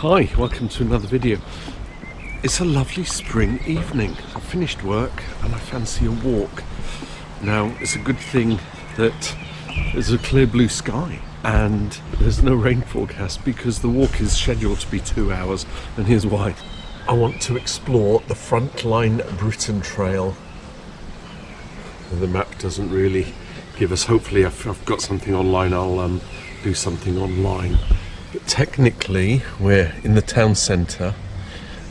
Hi, welcome to another video. It's a lovely spring evening. I've finished work and I fancy a walk. Now, it's a good thing that there's a clear blue sky and there's no rain forecast because the walk is scheduled to be 2 hours, and here's why. I want to explore the Frontline Britain Trail. The map doesn't really give us, hopefully if I've got something online I'll do something online. But technically we're in the town centre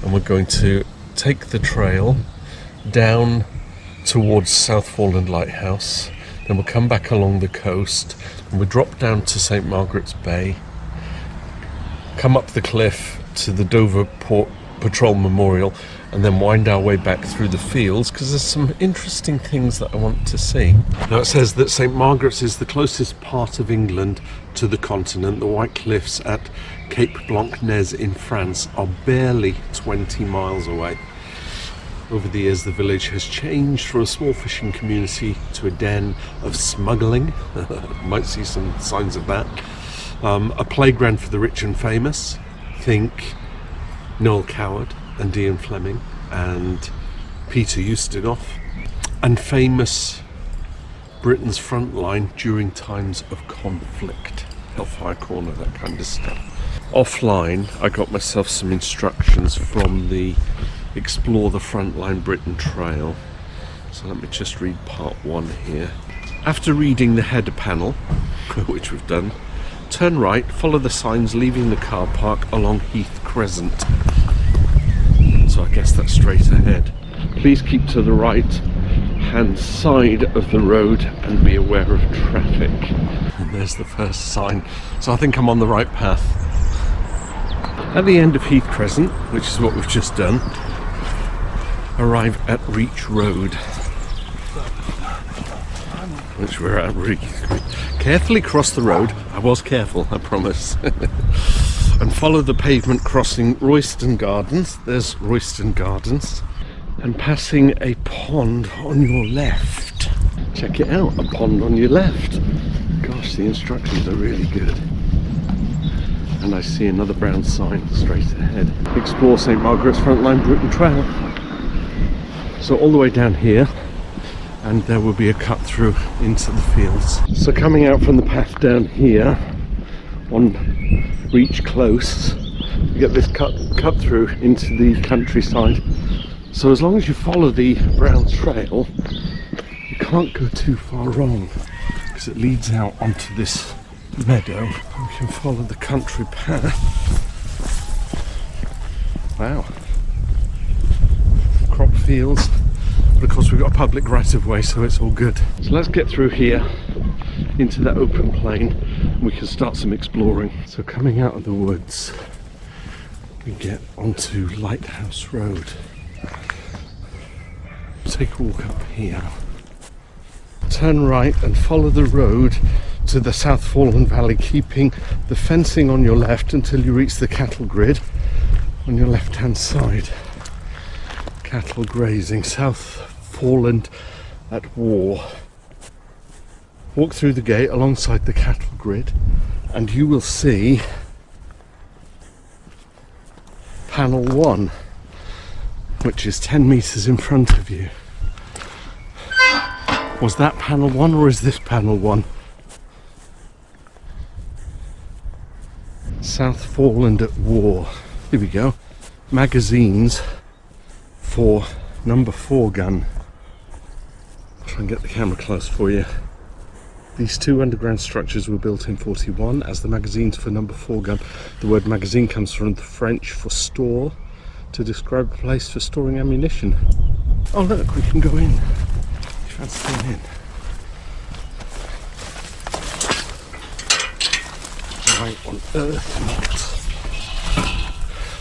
and we're going to take the trail down towards Southforeland Lighthouse, then we'll come back along the coast and we'll drop down to St Margaret's Bay, come up the cliff to the Dover Port Patrol Memorial, and then wind our way back through the fields because there's some interesting things that I want to see. Now it says that St Margaret's is the closest part of England to the continent. The White Cliffs at Cape Blanc-Nez in France are barely 20 miles away. Over the years the village has changed from a small fishing community to a den of smuggling. Might see some signs of that. A playground for the rich and famous. Think Noel Coward and Ian Fleming and Peter Ustinov, and famous Britain's front line during times of conflict, Hellfire Corner, that kind of stuff. Offline I got myself some instructions from the Explore the Frontline Britain Trail, so let me just read part 1 here. After reading the header panel, which we've done, turn right, follow the signs leaving the car park along Heath Crescent. So I guess that's straight ahead. Please keep to the right hand side of the road and be aware of traffic. And there's the first sign. So I think I'm on the right path. At the end of Heath Crescent, which is what we've just done, arrive at Reach Road, which we're at. Really carefully cross the road. I was careful, I promise. And follow the pavement crossing Royston Gardens. There's Royston Gardens. And passing a pond on your left. Check it out, a pond on your left. Gosh, the instructions are really good. And I see another brown sign straight ahead. Explore St Margaret's Frontline Britain Trail. So all the way down here, and there will be a cut through into the fields. So coming out from the path down here on Reach Close, you get this cut through into the countryside. So as long as you follow the brown trail, you can't go too far wrong because it leads out onto this meadow. We can follow the country path. Wow. Crop fields. But of course we've got a public right of way, so it's all good. So let's get through here into that open plain and we can start some exploring. So coming out of the woods, we get onto Lighthouse Road. Take a walk up here. Turn right and follow the road to the Southforeland Valley, keeping the fencing on your left until you reach the cattle grid on your left hand side. Cattle grazing, Southforeland at war. Walk through the gate alongside the cattle grid and you will see panel 1, which is 10 metres in front of you. Was that panel 1 or is this panel 1? Southforeland at war. Here we go. Magazines for number 4 gun. I'll try and get the camera close for you. These 2 underground structures were built in 41 as the magazines for number 4 gun. The word magazine comes from the French for store, to describe a place for storing ammunition. Oh look, we can go in. You fancy going in? Why on earth not?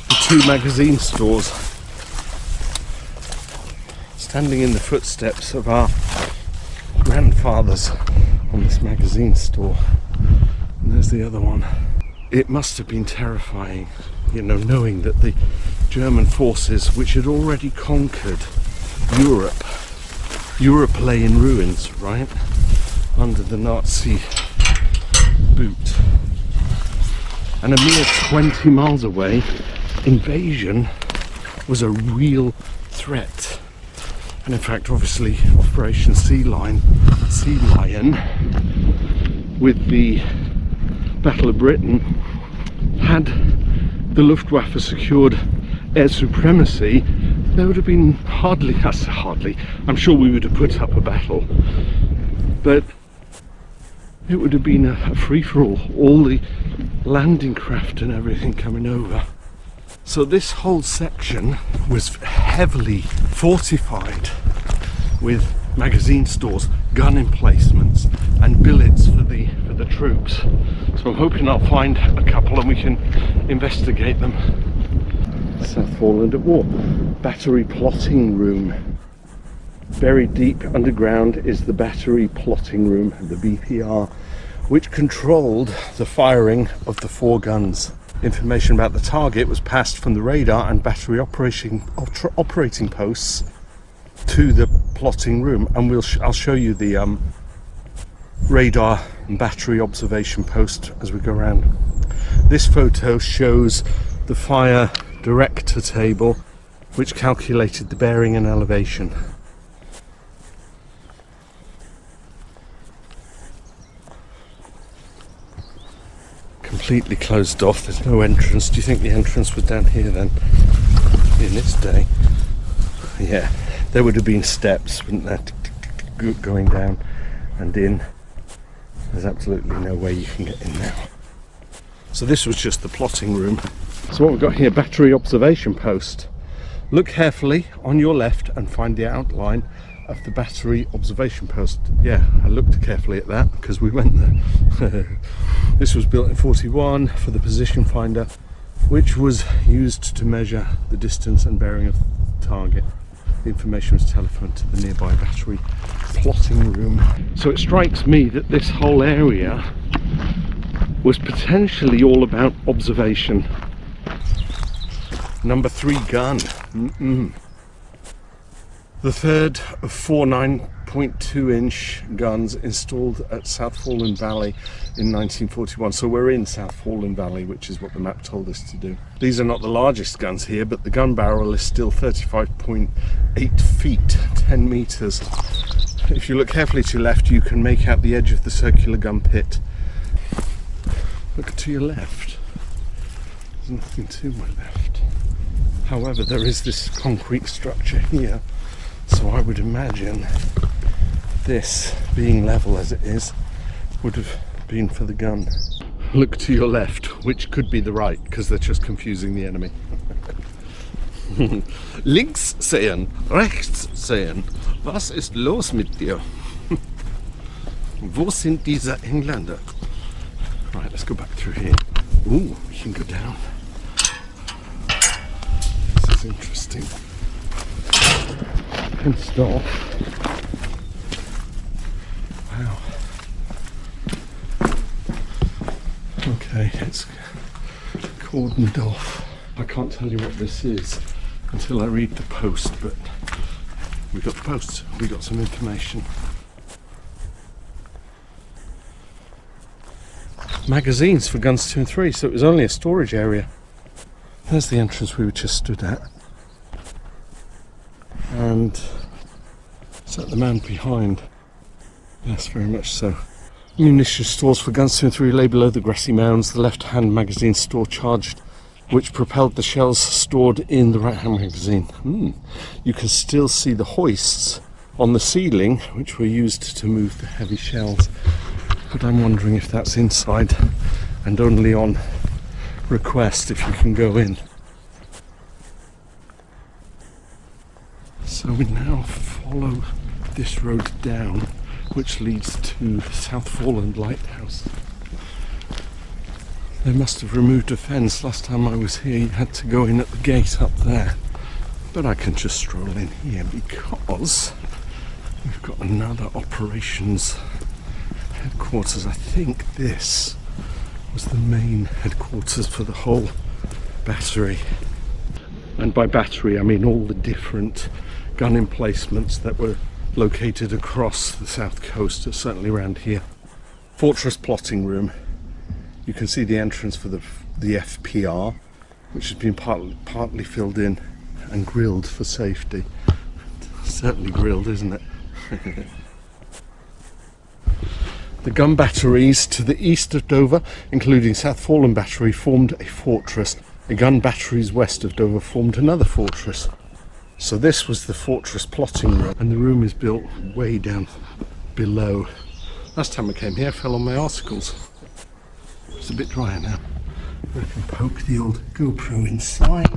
The 2 magazine stores. Standing in the footsteps of our grandfathers on this magazine store. And there's the other one. It must have been terrifying, you know, knowing that the German forces, which had already conquered Europe lay in ruins, right? Under the Nazi boot. and a mere 20 miles away, invasion was a real threat. And in fact, obviously, Operation Sea Lion, with the Battle of Britain, had the Luftwaffe secured air supremacy, there would have been hardly, I'm sure we would have put up a battle, but it would have been a free-for-all, all the landing craft and everything coming over. So this whole section was heavily fortified with magazine stores, gun emplacements and billets for the troops. So I'm hoping I'll find a couple and we can investigate them. Southforeland at war. Battery plotting room. Buried deep underground is the battery plotting room, the BPR, which controlled the firing of the 4 guns. Information about the target was passed from the radar and battery operating posts to the plotting room, and I'll show you the radar and battery observation post as we go around. This photo shows the fire director table, which calculated the bearing and elevation. Completely closed off, there's no entrance. Do you think the entrance was down here then, in this day? Yeah, there would have been steps, wouldn't there, going down and in. There's absolutely no way you can get in now. So this was just the plotting room. So what we've got here, battery observation post. Look carefully on your left and find the outline of the battery observation post. Yeah, I looked carefully at that because we went there. This was built in 41 for the position finder, which was used to measure the distance and bearing of the target. The information was telephoned to the nearby battery plotting room. So it strikes me that this whole area was potentially all about observation. Number 3 gun. The third of 4 9.2-inch guns installed at Southforeland Valley in 1941. So we're in Southforeland Valley, which is what the map told us to do. These are not the largest guns here, but the gun barrel is still 35.8 feet, 10 meters. If you look carefully to your left, you can make out the edge of the circular gun pit. Look to your left. There's nothing to my left. However, there is this concrete structure here. So I would imagine this, being level as it is, would have been for the gun. Look to your left, which could be the right, because they're just confusing the enemy. Links sehen, rechts sehen. Was ist los mit dir? Wo sind diese Engländer? Right, let's go back through here. Ooh, we can go down. This is interesting. Fenced off. Wow. Okay, it's cordoned off. I can't tell you what this is until I read the post, but we got the post, we got some information. Magazines for guns 2 and 3, so it was only a storage area. There's the entrance we were just stood at. And is that the man behind? Yes, very much so. Munition stores for guns 2 and 3 lay below the grassy mounds. The left-hand magazine store charged, which propelled the shells stored in the right-hand magazine. You can still see the hoists on the ceiling, which were used to move the heavy shells. But I'm wondering if that's inside and only on request if you can go in. So we now follow this road down, which leads to Southforeland Lighthouse. They must have removed a fence. Last time I was here, you had to go in at the gate up there. But I can just stroll in here because we've got another operations headquarters. I think this was the main headquarters for the whole battery. And by battery, I mean all the different gun emplacements that were located across the south coast, certainly around here. Fortress plotting room. You can see the entrance for the the FPR, which has been partly filled in and grilled for safety. Certainly grilled, isn't it? The gun batteries to the east of Dover, including Southforeland Battery, formed a fortress. The gun batteries west of Dover formed another fortress. So this was the fortress plotting room, and the room is built way down below. Last time I came here, I fell on my articles. It's a bit drier now. We can poke the old GoPro inside.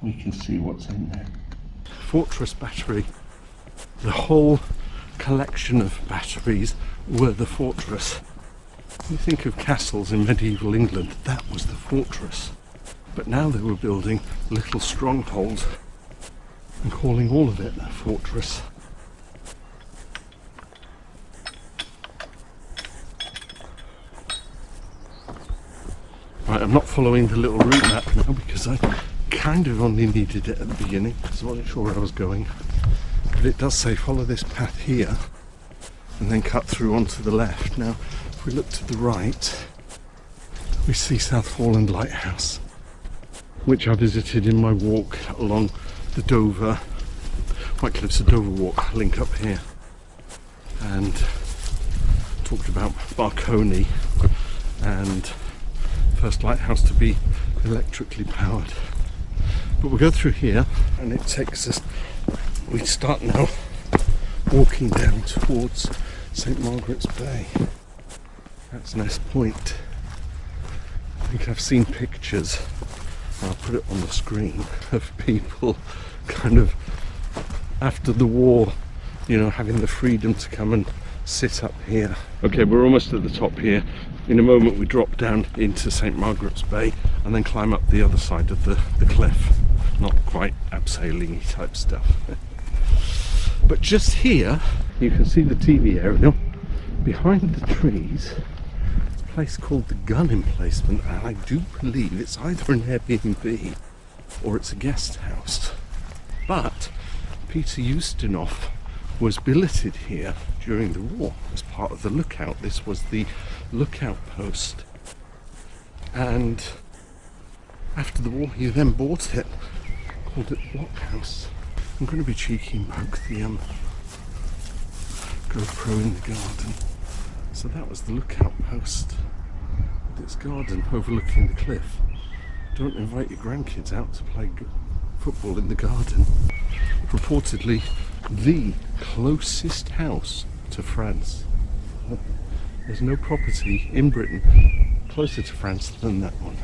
We can see what's in there. Fortress battery. The whole collection of batteries were the fortress. You think of castles in medieval England, that was the fortress. But now they were building little strongholds and calling all of it a fortress. Right, I'm not following the little route map now because I kind of only needed it at the beginning because I wasn't sure where I was going. But it does say follow this path here and then cut through onto the left. Now, if we look to the right, we see Southforeland Lighthouse, which I visited in my walk along the Dover, White Cliffs of Dover walk, link up here, and talked about Barconi and first lighthouse to be electrically powered. But we'll go through here and it takes us, we start now walking down towards St Margaret's Bay. That's Ness Point. I think I've seen pictures, I'll put it on the screen, of people kind of after the war, you know, having the freedom to come and sit up here. Okay, we're almost at the top here. In a moment we drop down into St Margaret's Bay and then climb up the other side of the cliff. Not quite abseiling-y type stuff. But just here, you can see the TV aerial. Behind the trees, it's a place called the Gun Emplacement, and I do believe it's either an Airbnb or it's a guest house. But Peter Ustinov was billeted here during the war as part of the lookout. This was the lookout post, and after the war he then bought it, called it Blockhouse. I'm going to be cheeky and poke the GoPro in the garden. So that was the lookout post with its garden overlooking the cliff. Don't invite your grandkids out to play football in the garden. Reportedly the closest house to France. There's no property in Britain closer to France than that one.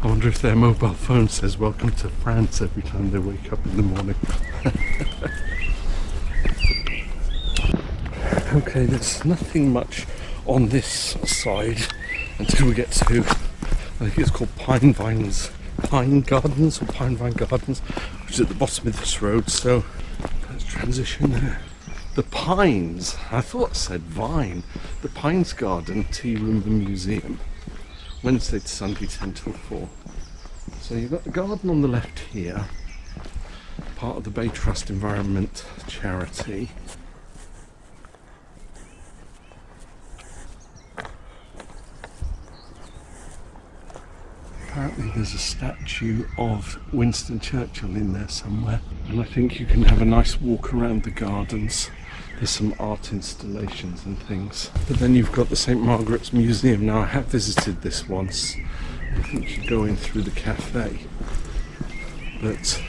I wonder if their mobile phone says welcome to France every time they wake up in the morning. Okay, there's nothing much on this side until we get to, I think it's called Pine Gardens or Pine Vine Gardens, which is at the bottom of this road, so let's transition there. The Pines, I thought it said Vine. The Pines Garden, Tea Room and Museum. Wednesday to Sunday 10 till 4. So you've got the garden on the left here, part of the Bay Trust Environment charity. Apparently there's a statue of Winston Churchill in there somewhere, and I think you can have a nice walk around the gardens. There's some art installations and things. But then you've got the St Margaret's Museum. Now I have visited this once. I think you go in through the cafe. But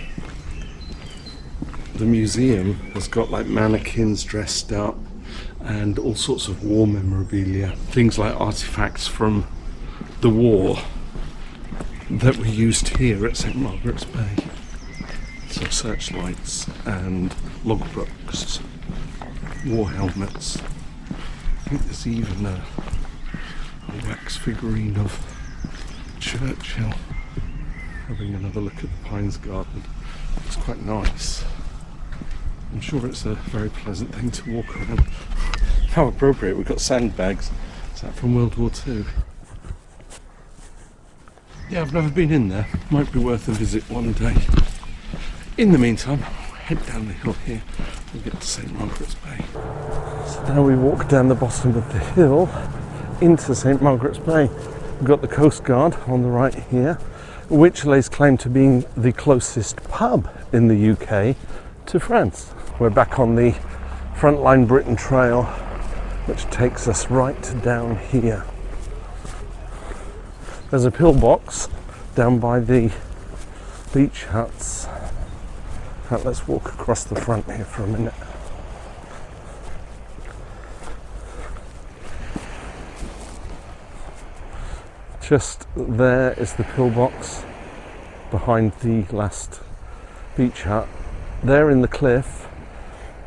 the museum has got like mannequins dressed up and all sorts of war memorabilia. Things like artifacts from the war that were used here at St Margaret's Bay. So searchlights and logbooks, war helmets. I think there's even a wax figurine of Churchill. Having another look at the Pines Garden. It's quite nice. I'm sure it's a very pleasant thing to walk around. How appropriate, we've got sandbags. Is that from World War II? Yeah, I've never been in there. Might be worth a visit one day. In the meantime, head down the hill here and get to St Margaret's Bay. So now we walk down the bottom of the hill into St Margaret's Bay. We've got the Coast Guard on the right here, which lays claim to being the closest pub in the UK to France. We're back on the Frontline Britain Trail, which takes us right down here. There's a pillbox down by the beach huts. Right, let's walk across the front here for a minute. Just there is the pillbox behind the last beach hut. There in the cliff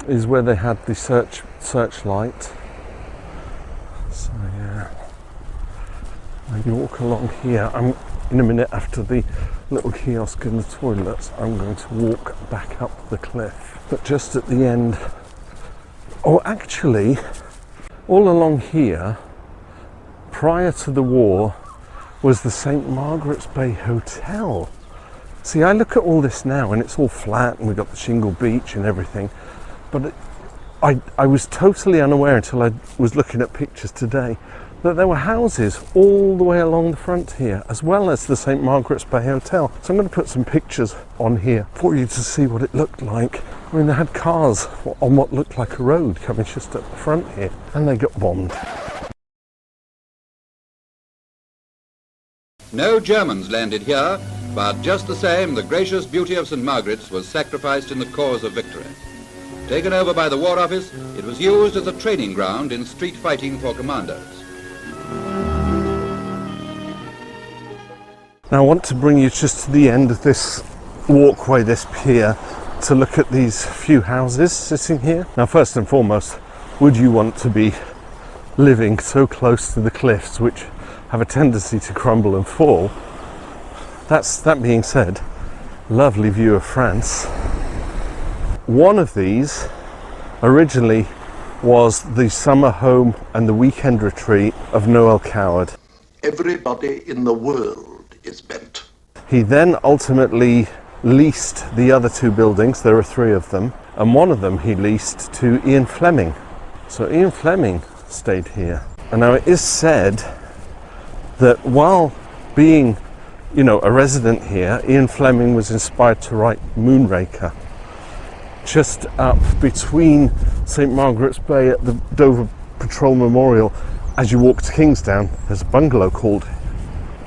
is where they had the searchlight. So yeah, and you walk along here. In a minute, after the little kiosk and the toilets, I'm going to walk back up the cliff. But just at the end, oh actually, all along here, prior to the war, was the St Margaret's Bay Hotel. See, I look at all this now and it's all flat and we've got the shingle beach and everything, but I was totally unaware until I was looking at pictures today that there were houses all the way along the front here, as well as the St Margaret's Bay Hotel. So I'm going to put some pictures on here for you to see what it looked like. I mean, they had cars on what looked like a road coming just up the front here, and they got bombed. No Germans landed here, but just the same, the gracious beauty of St Margaret's was sacrificed in the cause of victory. Taken over by the War Office, it was used as a training ground in street fighting for commandos. Now I want to bring you just to the end of this walkway, this pier, to look at these few houses sitting here. Now first and foremost, would you want to be living so close to the cliffs, which have a tendency to crumble and fall? That being said, lovely view of France. One of these originally was the summer home and the weekend retreat of Noel Coward. Everybody in the world is bent. He then ultimately leased the other two buildings, there are three of them, and one of them he leased to Ian Fleming. So Ian Fleming stayed here. And now it is said that while being, a resident here, Ian Fleming was inspired to write Moonraker. Just up between St Margaret's Bay at the Dover Patrol Memorial, as you walk to Kingsdown, there's a bungalow called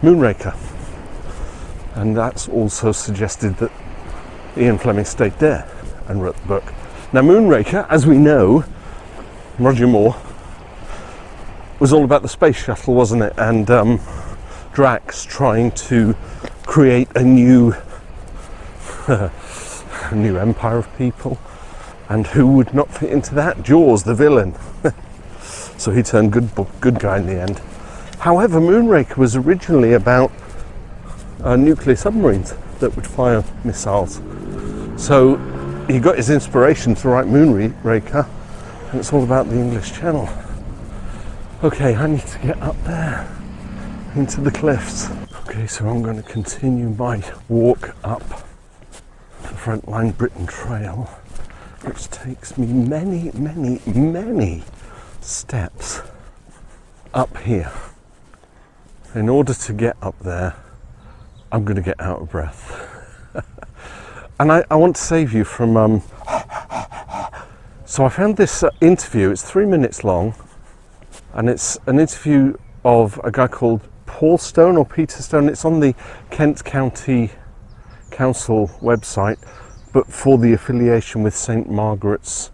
Moonraker. And that's also suggested that Ian Fleming stayed there and wrote the book. Now Moonraker, as we know, Roger Moore, was all about the space shuttle, wasn't it? And Drax trying to create a new empire of people. And who would not fit into that? Jaws, the villain. So he turned good guy in the end. However, Moonraker was originally about nuclear submarines that would fire missiles. So he got his inspiration to write Moonraker, and it's all about the English Channel. Okay, I need to get up there into the cliffs. Okay, so I'm going to continue my walk up the Frontline Britain Trail, which takes me many, many, many steps up here. In order to get up there, I'm going to get out of breath. And I want to save you from... So I found this interview, it's 3 minutes long, and it's an interview of a guy called Paul Stone or Peter Stone. It's on the Kent County Council website, but for the affiliation with St Margaret's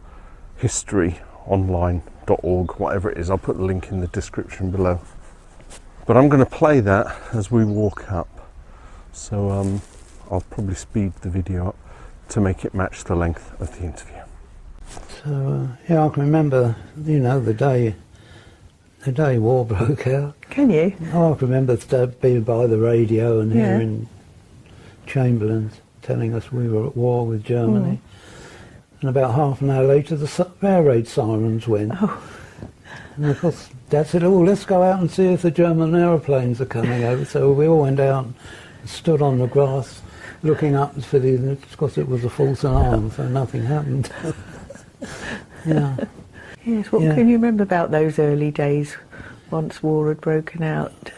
History Online.org, whatever it is. I'll put the link in the description below. But I'm going to play that as we walk up. So I'll probably speed the video up to make it match the length of the interview. So yeah, I can remember, the day war broke out. Can you? Oh, I can remember being by the radio and hearing Chamberlain telling us we were at war with Germany. And about half an hour later, the air raid sirens went. Oh. And of course, Dad said, let's go out and see if the German aeroplanes are coming over. So we all went out and stood on the grass looking up for of course it was a false alarm, so nothing happened. Yeah. Yes, what can you remember about those early days once war had broken out?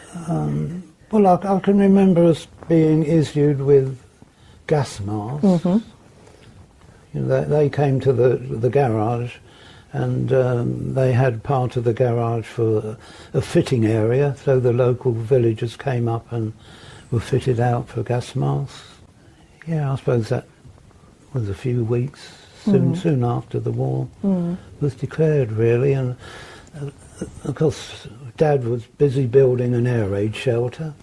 Well, I can remember us being issued with gas masks. Mm-hmm. You know, they came to the garage, and they had part of the garage for a fitting area, so the local villagers came up and were fitted out for gas masks. Yeah, I suppose that was a few weeks, soon after the war was declared, really. And of course, Dad was busy building an air raid shelter.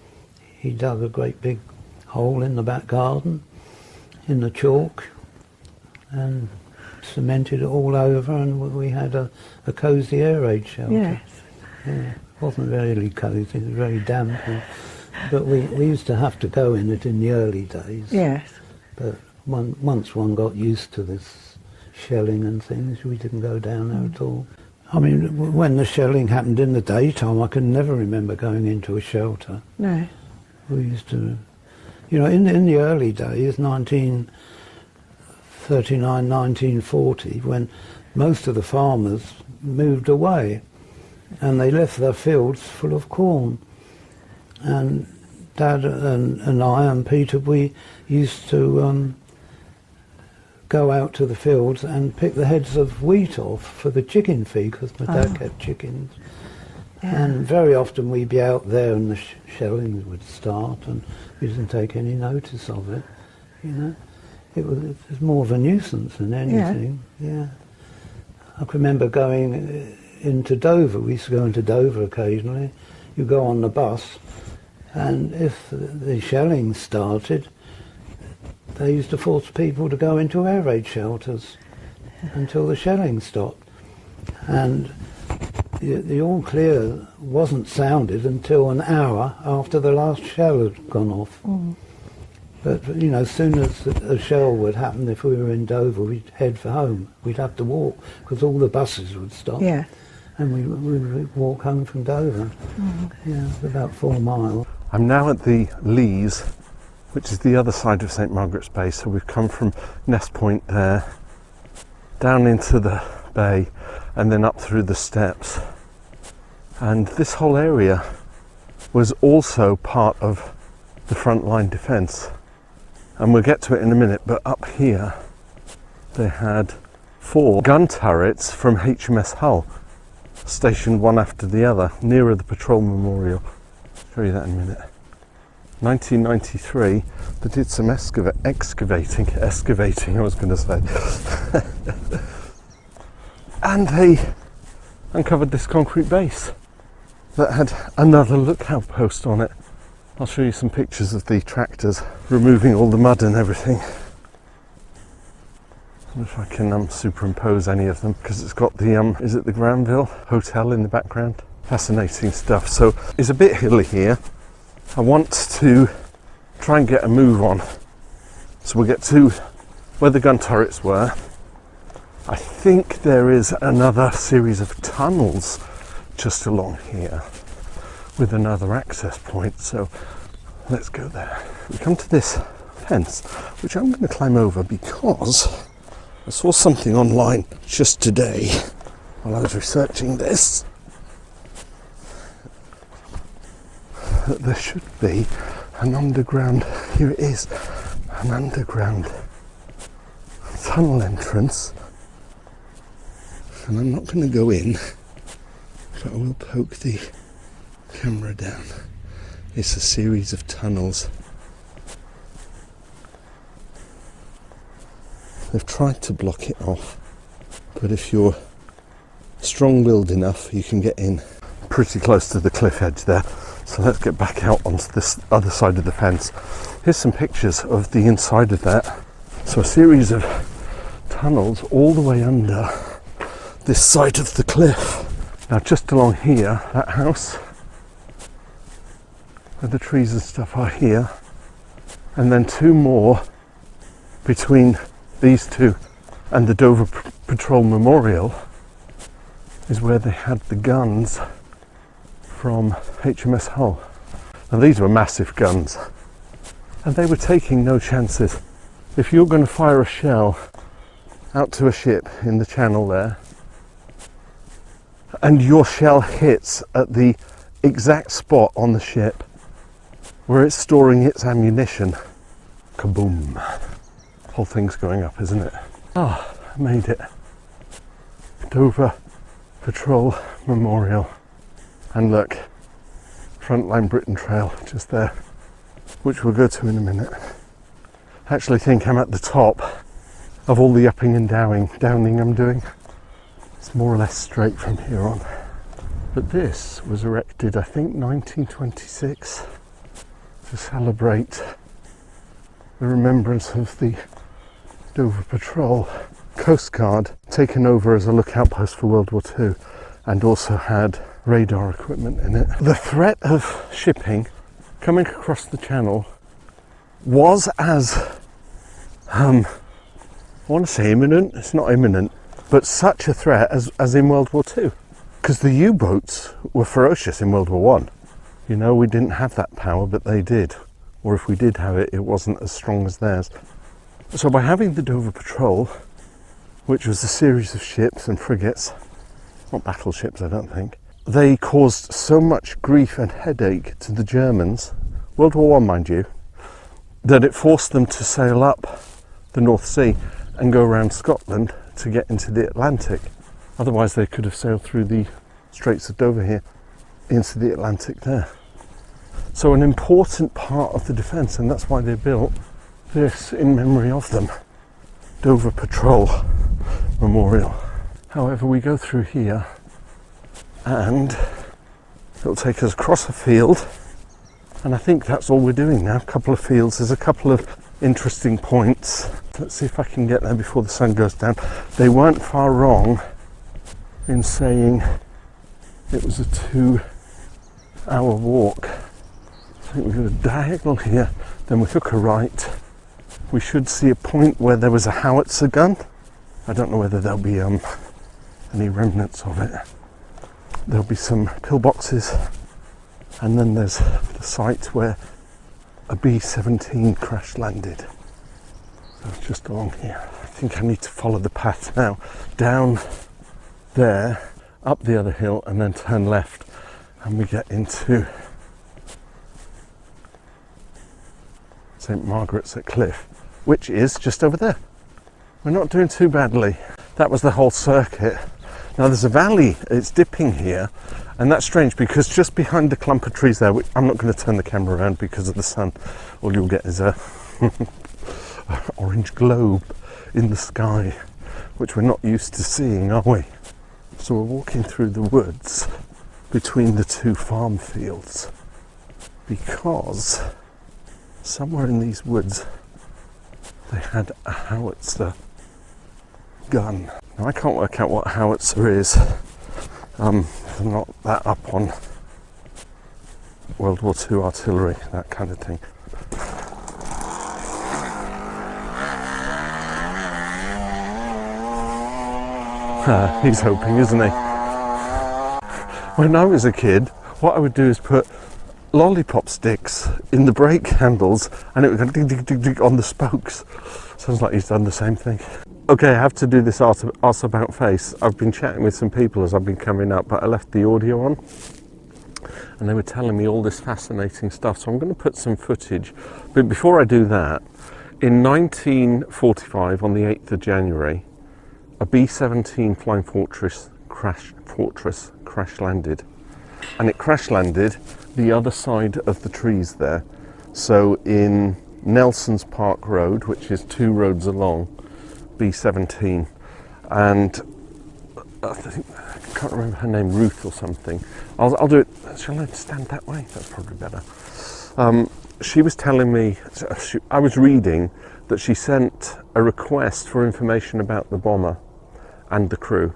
He dug a great big hole in the back garden, in the chalk, and cemented it all over, and we had a cosy air raid shelter. Yes. Yeah, it wasn't really cosy, it was very damp. But we used to have to go in it in the early days. Yes. But once one got used to this shelling and things, we didn't go down there at all. I mean, when the shelling happened in the daytime, I can never remember going into a shelter. No. We used to, you know, in the early days, 1939, 1940, when most of the farmers moved away and they left their fields full of corn. And Dad and I and Peter, we used to go out to the fields and pick the heads of wheat off for the chicken feed, because my dad kept chickens. Yeah. And very often we'd be out there and the shelling would start and we didn't take any notice of it, you know. It was more of a nuisance than anything, yeah. I can remember going into Dover. We used to go into Dover occasionally. You go on the bus, and if the shelling started, they used to force people to go into air raid shelters until the shelling stopped. And the all clear wasn't sounded until an hour after the last shell had gone off. But, you know, as soon as a shell would happen, if we were in Dover, we'd head for home. We'd have to walk, because all the buses would stop. Yeah. And we would walk home from Dover. Yeah, it's about 4 miles. I'm now at the Lees, which is the other side of St Margaret's Bay. So we've come from Nest Point there, down into the bay, and then up through the steps. And this whole area was also part of the Frontline defence. And we'll get to it in a minute, but up here they had 4 gun turrets from HMS Hull, stationed one after the other, nearer the patrol memorial. I'll show you that in a minute. 1993, they did some excavating, I was going to say. And they uncovered this concrete base that had another lookout post on it. I'll show you some pictures of the tractors removing all the mud and everything. I wonder if I can superimpose any of them, because it's got the, is it the Granville Hotel in the background? Fascinating stuff. So it's a bit hilly here. I want to try and get a move on. So we'll get to where the gun turrets were. I think there is another series of tunnels just along here with another access point, so let's go there. We come to this fence, which I'm going to climb over because I saw something online just today while I was researching this, that there should be an underground, here it is, an underground tunnel entrance, and I'm not going to go in, but I will poke the camera down. It's a series of tunnels. They've tried to block it off, but if you're strong-willed enough, you can get in. Pretty close to the cliff edge there, so let's get back out onto this other side of the fence. Here's some pictures of the inside of that. So a series of tunnels all the way under this side of the cliff. Now just along here, that house where the trees and stuff are here, and then 2 more between these 2 and the Dover Patrol Memorial is where they had the guns from HMS Hull. Now these were massive guns, and they were taking no chances. If you're going to fire a shell out to a ship in the channel there, and your shell hits at the exact spot on the ship where it's storing its ammunition, kaboom. Whole thing's going up, isn't it? Ah, I made it. Dover Patrol Memorial. And look, Frontline Britain Trail just there, which we'll go to in a minute. I actually think I'm at the top of all the upping and downing I'm doing. It's more or less straight from here on. But this was erected, I think, 1926 to celebrate the remembrance of the Dover Patrol Coast Guard, taken over as a lookout post for World War II, and also had radar equipment in it. The threat of shipping coming across the channel was as, I want to say imminent, it's not imminent, but such a threat as in World War II. Because the U-boats were ferocious in World War I. You know, we didn't have that power, but they did. Or if we did have it, it wasn't as strong as theirs. So by having the Dover Patrol, which was a series of ships and frigates, not battleships I don't think, they caused so much grief and headache to the Germans, World War I mind you, that it forced them to sail up the North Sea and go around Scotland to get into the Atlantic. Otherwise they could have sailed through the Straits of Dover here into the Atlantic there. So an important part of the defence, and that's why they built this in memory of them. Dover Patrol Memorial. However, we go through here and it'll take us across a field, and I think that's all we're doing now. A couple of fields. There's a couple of interesting points. Let's see if I can get there before the sun goes down. They weren't far wrong in saying it was a 2-hour walk. I think we've got a diagonal here, then we hook a right. We should see a point where there was a howitzer gun. I don't know whether there'll be any remnants of it. There'll be some pillboxes, and then there's the site where a B-17 crash landed. So it's just along here. I think I need to follow the path now, down there, up the other hill, and then turn left, and we get into St. Margaret's at Cliff, which is just over there. We're not doing too badly. That was the whole circuit. Now there's a valley, it's dipping here, and that's strange because just behind the clump of trees there, which I'm not going to turn the camera around because of the sun, all you'll get is a orange globe in the sky, which we're not used to seeing, are we? So we're walking through the woods between the two farm fields because somewhere in these woods they had a howitzer gun. Now I can't work out what a howitzer is. I'm not that up on World War II artillery, that kind of thing. He's hoping, isn't he? When I was a kid, what I would do is put lollipop sticks in the brake handles and it would go dig, dig, dig, dig on the spokes. Sounds like he's done the same thing. Okay, I have to do this arse about face. I've been chatting with some people as I've been coming up, but I left the audio on and they were telling me all this fascinating stuff, so I'm going to put some footage. But before I do that, in 1945, on the 8th of January, a B-17 Flying Fortress crash landed, and it crash landed the other side of the trees there. So in Nelson's Park Road, which is 2 roads along, B-17, and I can't remember her name, Ruth or something. I'll do it. Shall I stand that way? That's probably better. She was telling me, I was reading that she sent a request for information about the bomber and the crew,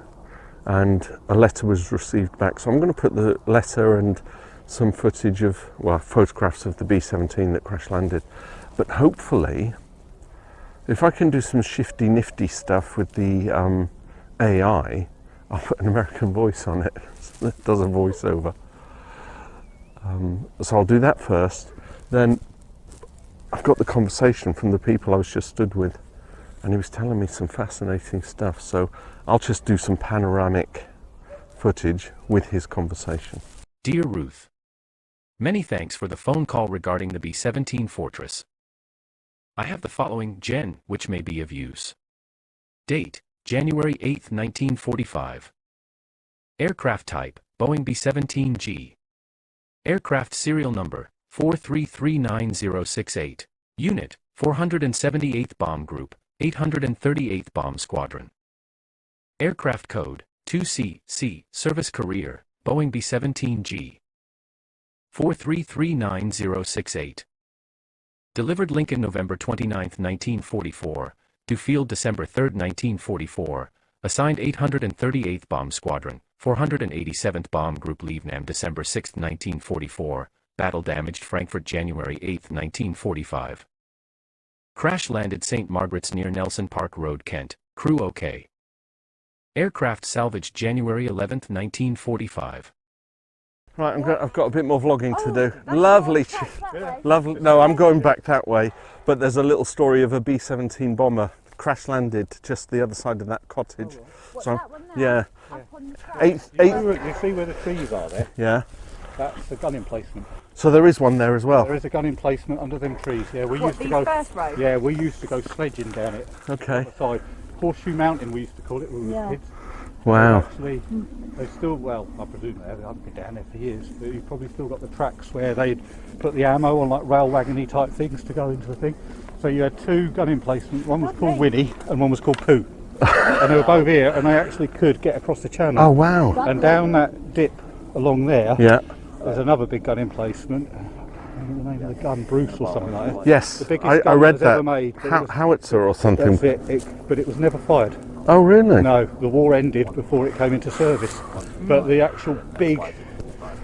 and a letter was received back. So I'm going to put the letter and some footage of, well, photographs of the B-17 that crash landed. But hopefully, if I can do some shifty nifty stuff with the AI, I'll put an American voice on it. It does a voiceover. So I'll do that first. Then I've got the conversation from the people I was just stood with, and he was telling me some fascinating stuff. So I'll just do some panoramic footage with his conversation. Dear Ruth, many thanks for the phone call regarding the B-17 Fortress. I have the following gen, which may be of use. Date, January 8, 1945. Aircraft type, Boeing B-17G. Aircraft serial number, 4339068. Unit, 478th Bomb Group, 838th Bomb Squadron. Aircraft code, 2C, Service Career, Boeing B-17G. 4339068. Delivered Lincoln November 29, 1944, to Field December 3, 1944, assigned 838th Bomb Squadron, 487th Bomb Group Leavenam December 6, 1944, battle damaged Frankfurt January 8, 1945. Crash landed St. Margaret's near Nelson Park Road, Kent, crew OK. Aircraft salvaged January 11, 1945. Right, I've got a bit more vlogging to do. Lovely, lovely. No, I'm going back that way. But there's a little story of a B-17 bomber crash landed just the other side of that cottage. What, so that one there? yeah, You see where the trees are there? Yeah. That's the gun emplacement. So there is one there as well. There is a gun emplacement under them trees. Yeah, we used to these go. first row? Yeah, we used to go sledging down it. Okay. Side. Horseshoe Mountain, we used to call it when we were kids. Wow. Actually, they still, well, I presume they haven't been down there for years, but you've probably still got the tracks where they'd put the ammo on like rail wagony type things to go into the thing. So you had two gun emplacements, one was called Winnie and one was called Pooh. And they were both here and they actually could get across the channel. Oh wow. And down that dip along there, yeah, there's another big gun emplacement. I think the name of the gun, Bruce or something like that. Yes, the biggest I gun read was that. ever made. Howitzer or something. That's it, but it was never fired. Oh really? No, the war ended before it came into service. But the actual big,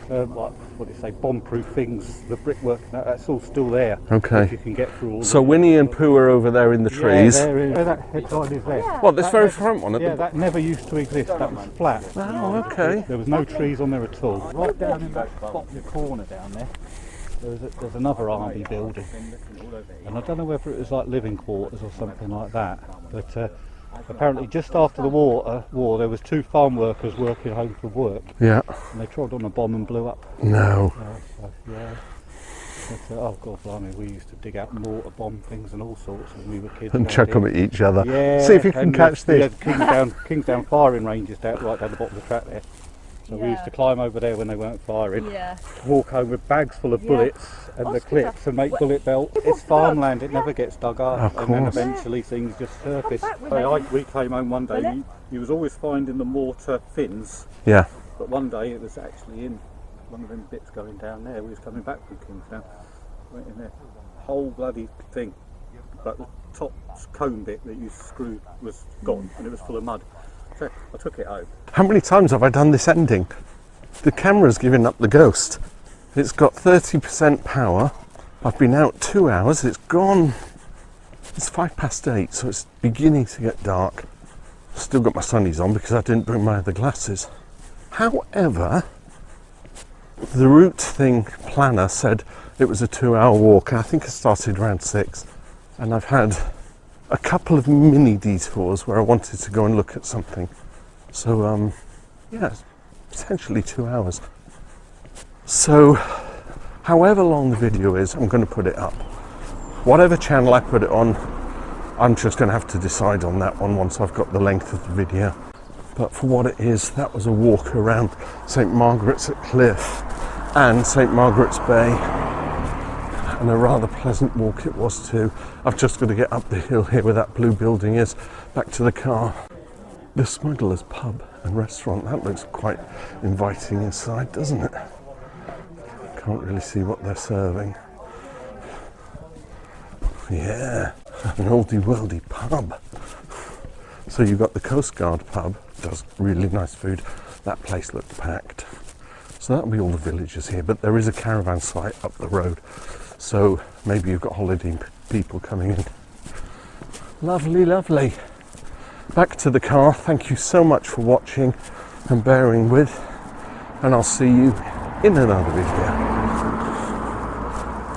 what do you say, bomb-proof things, the brickwork, that's all still there. Okay. If you can get through all. So Winnie and Pooh are over there in the trees. Yeah, where that headline is there. What, this very front one? Yeah, that never used to exist. That was flat. Oh, okay. There was no trees on there at all. Right down in that bottom corner down there, there's another army building. And I don't know whether it was like living quarters or something like that. But apparently just after the war there was two farm workers working home from work. Yeah. And they trod on a bomb and blew up. No. So, yeah. But, oh god blimey, we used to dig out mortar bomb things and all sorts when we were kids. And chuck them at each other. Yeah. See if you can catch We this. had Kingsdown firing ranges right down the bottom of the track there. So we used to climb over there when they weren't firing, walk home with bags full of bullets and the clips and make bullet belts. It's farmland, it never gets dug up, and then eventually things just surface. We came home one day, you was always finding the mortar fins, Yeah. but one day it was actually in one of them bits going down there. We was coming back from Kingsdown, went in there, whole bloody thing, but the top cone bit that you screwed was gone and it was full of mud. So I took it home. How many times have I done this ending? The camera's giving up the ghost. It's got 30% power. I've been out 2 hours. It's gone. It's 8:05, so it's beginning to get dark. Still got my sunnies on because I didn't bring my other glasses. However, the route thing planner said it was a 2-hour walk. I think I started around 6, and I've had a couple of mini detours where I wanted to go and look at something. So, yeah, it's potentially 2 hours. So, however long the video is, I'm going to put it up. Whatever channel I put it on, I'm just going to have to decide on that one once I've got the length of the video. But for what it is, that was a walk around St. Margaret's at Cliff and St. Margaret's Bay. And a rather pleasant walk it was too. I've just got to get up the hill here where that blue building is, back to the car. The Smuggler's Pub and Restaurant, that looks quite inviting inside, doesn't it? Can't really see what they're serving. Yeah, an oldie worldy pub. So you've got the Coast Guard pub, does really nice food. That place looked packed. So that'll be all the villagers here, but there is a caravan site up the road. So maybe you've got holiday people coming in. Lovely, lovely. Back to the car. Thank you so much for watching and bearing with. And I'll see you in another video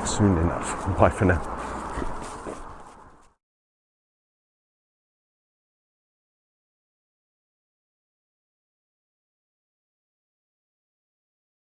soon enough. Bye for now.